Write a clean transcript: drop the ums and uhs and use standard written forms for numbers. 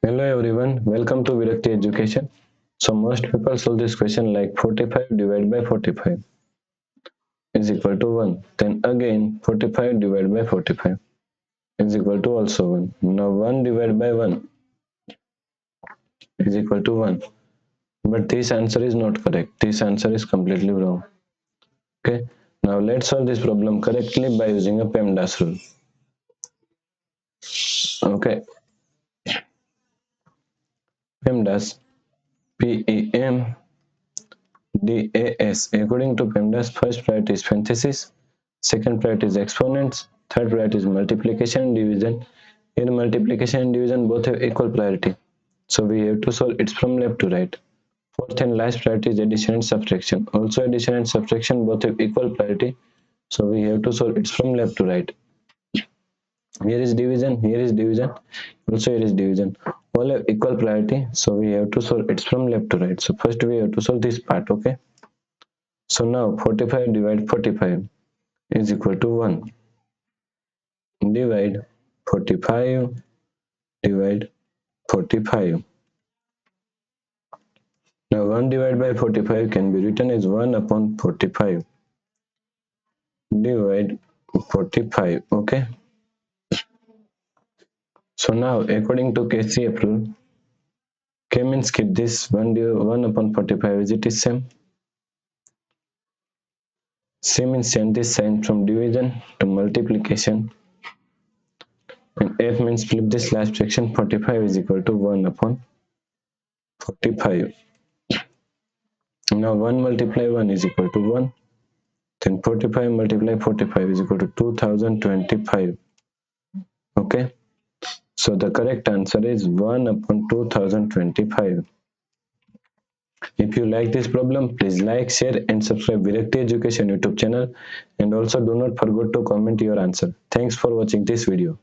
Hello everyone, welcome to Virakti Education. So most people solve this question like 45 divided by 45 is equal to 1. Then again 45 divided by 45 is equal to also 1. Now 1 divided by 1 is equal to 1. But this answer is not correct. This answer is completely wrong. Okay. Now let's solve this problem correctly by using a PEMDAS rule. Okay. PEMDAS PEM DAS. According to PEMDAS, first priority is parenthesis, second priority is exponents, third priority is multiplication and division. Here multiplication and division both have equal priority, so we have to solve it from left to right. Fourth and last priority is addition and subtraction. Also addition and subtraction both have equal priority, so we have to solve it from left to right. Here is division, also here is division. All have equal priority, so we have to solve it from left to right. So first we have to solve this part, okay? So now 45 divided 45 is equal to 1. Divide 45 divide 45. Now 1 divided by 45 can be written as 1 upon 45. Divide 45, okay? So now according to KCF rule, K means keep this 1 upon 45 is it is same. C means change this sign from division to multiplication. And F means flip this last fraction. 45 is equal to 1 upon 45. Now 1 multiply 1 is equal to 1. Then 45 multiply 45 is equal to 2025. Okay. So the correct answer is 1 upon 2025. If you like this problem, please like, share and subscribe Virakti Education YouTube channel. And also do not forget to comment your answer. Thanks for watching this video.